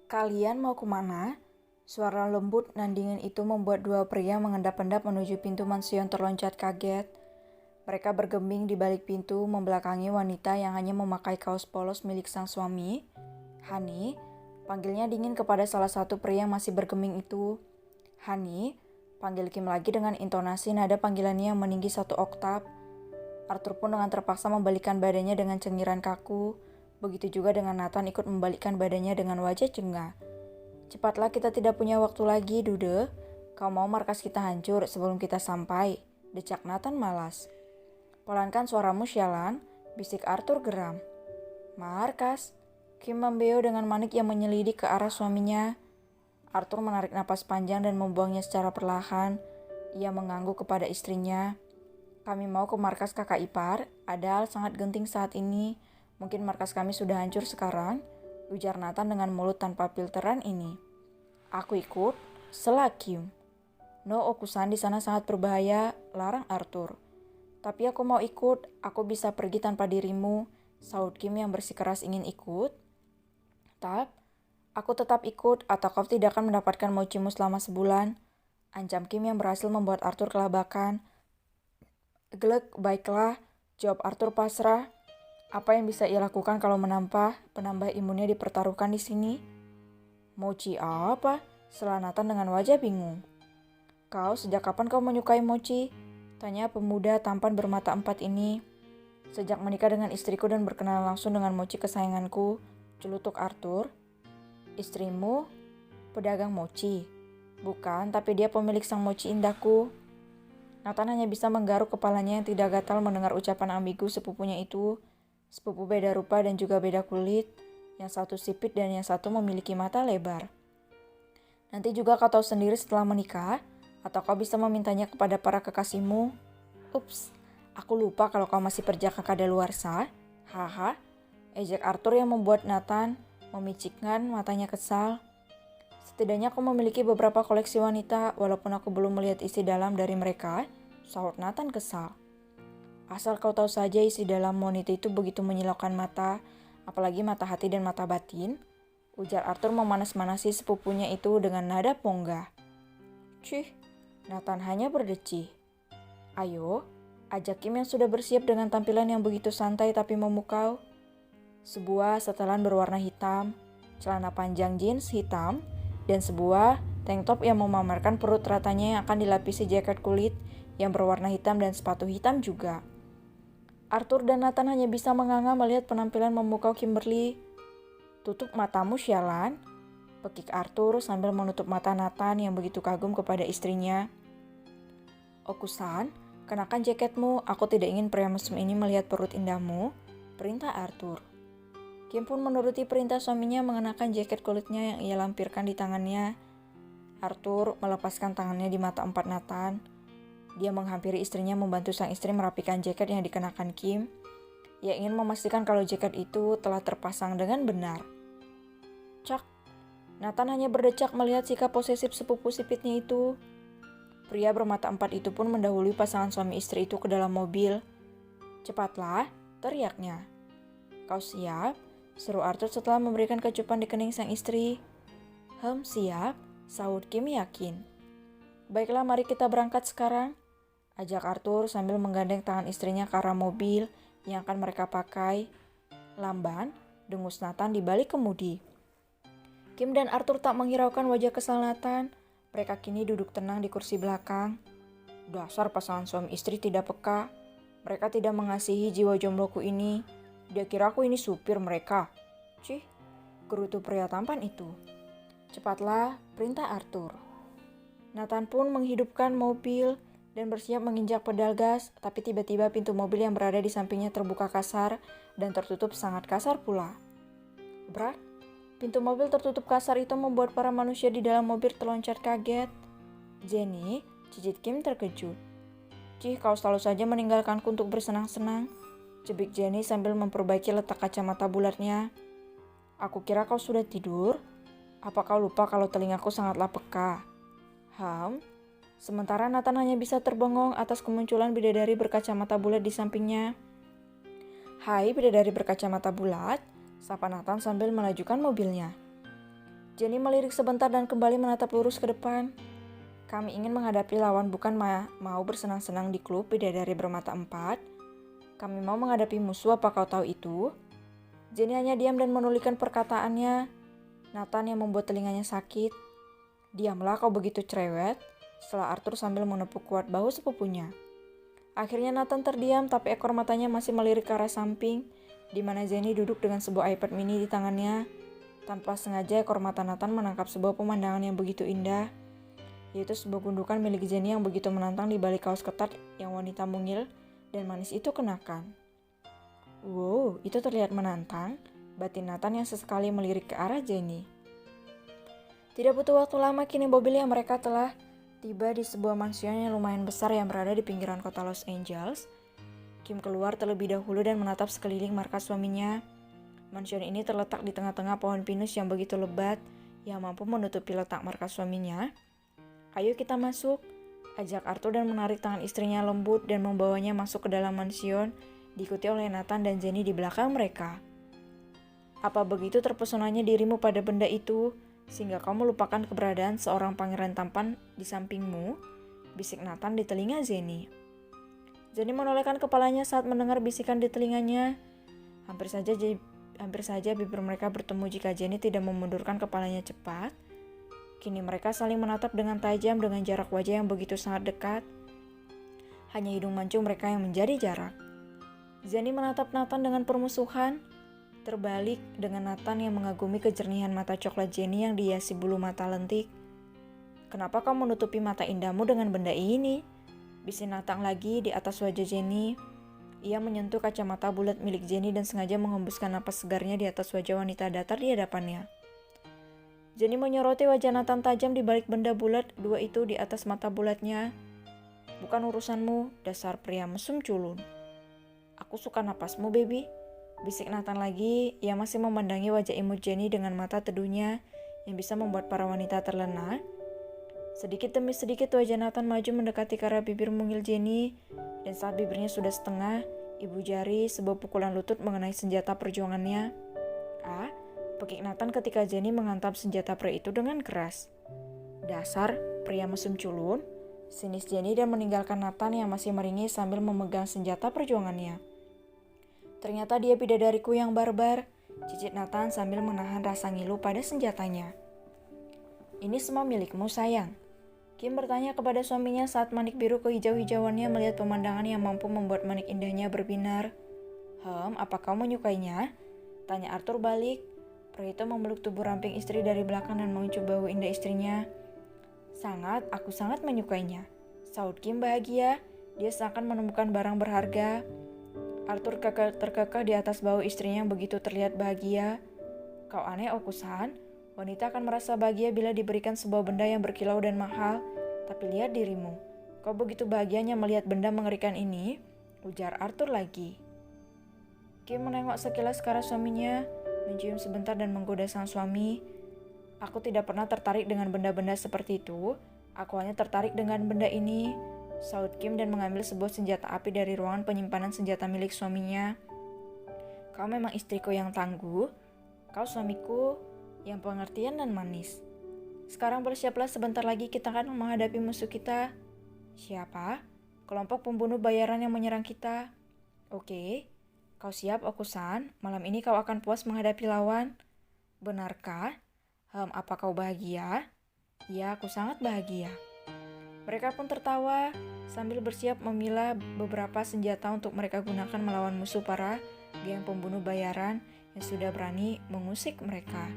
Kalian mau kemana? Suara lembut dan dingin itu membuat dua pria mengendap-endap menuju pintu mansion terloncat kaget. Mereka bergeming di balik pintu membelakangi wanita yang hanya memakai kaos polos milik sang suami. Hani, panggilnya dingin kepada salah satu pria yang masih bergeming itu. Hani, panggil Kim lagi dengan intonasi nada panggilannya yang meninggi 1 oktav. Arthur pun dengan terpaksa membalikkan badannya dengan cengiran kaku. Begitu juga dengan Nathan ikut membalikkan badannya dengan wajah jengah. Cepatlah, kita tidak punya waktu lagi, Dude. Kau mau markas kita hancur sebelum kita sampai, decak Nathan malas. Pelankan suaramu, sialan, bisik Arthur geram. Markas? Kim membeo dengan manik yang menyelidik ke arah suaminya. Arthur menarik napas panjang dan membuangnya secara perlahan. Ia mengangguk kepada istrinya. Kami mau ke markas kakak ipar, ada hal sangat genting saat ini. Mungkin markas kami sudah hancur sekarang, ujar Nathan dengan mulut tanpa filteran ini. Aku ikut, sela Kim. No, Okusan, di sana sangat berbahaya, larang Arthur. Tapi aku mau ikut, aku bisa pergi tanpa dirimu, sahut Kim yang bersikeras ingin ikut. Aku tetap ikut atau kau tidak akan mendapatkan mochimu selama sebulan, ancam Kim yang berhasil membuat Arthur kelabakan. Glek, baiklah, jawab Arthur pasrah. Apa yang bisa ia lakukan kalau penambah imunnya dipertaruhkan di sini? Mochi apa? Sela Nathan dengan wajah bingung. Kau sejak kapan kau menyukai mochi? Tanya pemuda tampan bermata empat ini. Sejak menikah dengan istriku dan berkenalan langsung dengan mochi kesayanganku, celutuk Arthur. Istrimu? Pedagang mochi? Bukan, tapi dia pemilik sang mochi indahku. Nathan hanya bisa menggaruk kepalanya yang tidak gatal mendengar ucapan ambigu sepupunya itu. Sepupu beda rupa dan juga beda kulit, yang satu sipit dan yang satu memiliki mata lebar. Nanti juga kau tahu sendiri setelah menikah, atau kau bisa memintanya kepada para kekasihmu. Ups, aku lupa kalau kau masih perjaka kadaluarsa. Haha, ejek Arthur yang membuat Nathan memicikkan matanya kesal. Setidaknya aku memiliki beberapa koleksi wanita, walaupun aku belum melihat isi dalam dari mereka, sahut Nathan kesal. Asal kau tahu saja, isi dalam wanita itu begitu menyilaukan mata, apalagi mata hati dan mata batin, ujar Arthur memanas-manasi sepupunya itu dengan nada ponggah. Cih, Nathan hanya berdecih. Ayo, ajak Kim yang sudah bersiap dengan tampilan yang begitu santai tapi memukau. Sebuah setelan berwarna hitam, celana panjang jeans hitam, dan sebuah tank top yang memamerkan perut ratanya yang akan dilapisi jaket kulit yang berwarna hitam dan sepatu hitam juga. Arthur dan Nathan hanya bisa menganga melihat penampilan memukau Kimberly. Tutup matamu, sialan, pekik Arthur sambil menutup mata Nathan yang begitu kagum kepada istrinya. Okusan, kenakan jaketmu, aku tidak ingin pria mesum ini melihat perut indahmu, perintah Arthur. Kim pun menuruti perintah suaminya mengenakan jaket kulitnya yang ia lampirkan di tangannya. Arthur melepaskan tangannya di mata empat Nathan. Dia menghampiri istrinya membantu sang istri merapikan jaket yang dikenakan Kim. Ia ingin memastikan kalau jaket itu telah terpasang dengan benar. Cak, Nathan hanya berdecak melihat sikap posesif sepupu sipitnya itu. Pria bermata empat itu pun mendahului pasangan suami istri itu ke dalam mobil. Cepatlah, teriaknya. Kau siap? Seru Arthur setelah memberikan kecupan di kening sang istri. Siap, sahut Kim yakin. Baiklah, mari kita berangkat sekarang, ajak Arthur sambil menggandeng tangan istrinya ke arah mobil yang akan mereka pakai. Lamban, dengus Nathan di balik kemudi. Kim dan Arthur tak menghiraukan wajah kesal Nathan. Mereka kini duduk tenang di kursi belakang. Dasar pasangan suami istri tidak peka. Mereka tidak mengasihi jiwa jombloku ini. Dia kira aku ini supir mereka. Cih, gerutu pria tampan itu. Cepatlah, perintah Arthur. Nathan pun menghidupkan mobil dan bersiap menginjak pedal gas, tapi tiba-tiba pintu mobil yang berada di sampingnya terbuka kasar dan tertutup sangat kasar pula. Brak, pintu mobil tertutup kasar itu membuat para manusia di dalam mobil terloncat kaget. Jenny, cicit Kim terkejut. Cih, kau selalu saja meninggalkanku untuk bersenang-senang, cebik Jenny sambil memperbaiki letak kacamata bulatnya. Aku kira kau sudah tidur. Apa kau lupa kalau telingaku sangatlah peka? Sementara Nathan hanya bisa terbengong atas kemunculan bidadari berkacamata bulat di sampingnya. Hai bidadari berkacamata bulat, sapa Nathan sambil melajukan mobilnya. Jenny melirik sebentar dan kembali menatap lurus ke depan. Kami ingin menghadapi lawan, bukan mau bersenang-senang di klub bidadari bermata empat. Kami mau menghadapi musuh, apa kau tahu itu? Jenny hanya diam dan menulikan perkataannya. Nathan yang membuat telinganya sakit. Diamlah, kau begitu cerewet, setelah Arthur sambil menepuk kuat bahu sepupunya. Akhirnya Nathan terdiam, tapi ekor matanya masih melirik ke arah samping, di mana Jenny duduk dengan sebuah iPad mini di tangannya. Tanpa sengaja ekor mata Nathan menangkap sebuah pemandangan yang begitu indah, yaitu sebuah gundukan milik Jenny yang begitu menantang di balik kaos ketat yang wanita mungil dan manis itu kenakan. Wow, itu terlihat menantang, batin Nathan yang sesekali melirik ke arah Jenny. Tidak butuh waktu lama, kini mobilnya mereka telah tiba di sebuah mansion yang lumayan besar yang berada di pinggiran kota Los Angeles. Kim keluar terlebih dahulu dan menatap sekeliling markas suaminya. Mansion ini terletak di tengah-tengah pohon pinus yang begitu lebat yang mampu menutupi letak markas suaminya. Ayo kita masuk, ajak Arthur dan menarik tangan istrinya lembut dan membawanya masuk ke dalam mansion, diikuti oleh Nathan dan Jenny di belakang mereka. Apa begitu terpesonanya dirimu pada benda itu, sehingga kau melupakan keberadaan seorang pangeran tampan di sampingmu? Bisik Nathan di telinga Jenny. Jenny menolehkan kepalanya saat mendengar bisikan di telinganya. Hampir saja bibir mereka bertemu jika Jenny tidak memundurkan kepalanya cepat. Kini mereka saling menatap dengan tajam dengan jarak wajah yang begitu sangat dekat. Hanya hidung mancung mereka yang menjadi jarak. Jenny menatap Nathan dengan permusuhan. Terbalik dengan Nathan yang mengagumi kejernihan mata coklat Jenny yang dihiasi bulu mata lentik. Kenapa kau menutupi mata indahmu dengan benda ini? Bisik Nathan lagi di atas wajah Jenny. Ia menyentuh kacamata bulat milik Jenny dan sengaja menghembuskan napas segarnya di atas wajah wanita datar di hadapannya. Jenny menyoroti wajah Nathan tajam di balik benda bulat dua itu di atas mata bulatnya. Bukan urusanmu, dasar pria mesum culun. Aku suka napasmu, baby. Bisik Nathan lagi, ia masih memandangi wajah imut Jenny dengan mata teduhnya yang bisa membuat para wanita terlena. Sedikit demi sedikit wajah Nathan maju mendekati ke arah bibir mungil Jenny, dan saat bibirnya sudah setengah, ibu jari sebuah pukulan lutut mengenai senjata perjuangannya. Pekik Nathan ketika Jenny menghantam senjata pria itu dengan keras. Dasar pria mesum culun, sinis Jenny dan meninggalkan Nathan yang masih meringis sambil memegang senjata perjuangannya. Ternyata dia bidadariku yang barbar, cicit Nathan sambil menahan rasa ngilu pada senjatanya. Ini semua milikmu, sayang. Kim bertanya kepada suaminya saat manik biru kehijau-hijauannya melihat pemandangan yang mampu membuat manik indahnya berbinar. Apa kau menyukainya? Tanya Arthur balik. Pria itu memeluk tubuh ramping istri dari belakang dan menguncup bahu indah istrinya. Aku sangat menyukainya. Sahut Kim bahagia, dia seakan menemukan barang berharga. Arthur terkekeh di atas bahu istrinya yang begitu terlihat bahagia. Kau aneh, Okusan. Wanita akan merasa bahagia bila diberikan sebuah benda yang berkilau dan mahal. Tapi lihat dirimu. Kau begitu bahagianya melihat benda mengerikan ini, ujar Arthur lagi. Kim menengok sekilas ke arah suaminya, mencium sebentar dan menggoda sang suami. Aku tidak pernah tertarik dengan benda-benda seperti itu. Aku hanya tertarik dengan benda ini, sahut Kim dan mengambil sebuah senjata api dari ruangan penyimpanan senjata milik suaminya. Kau memang istriku yang tangguh. Kau suamiku yang pengertian dan manis. Sekarang bersiaplah, sebentar lagi kita akan menghadapi musuh kita. Siapa? Kelompok pembunuh bayaran yang menyerang kita. Oke. Kau siap, Okusan? Malam ini kau akan puas menghadapi lawan. Benarkah? Apa kau bahagia? Ya, aku sangat bahagia. Mereka pun tertawa sambil bersiap memilah beberapa senjata untuk mereka gunakan melawan musuh para geng pembunuh bayaran yang sudah berani mengusik mereka.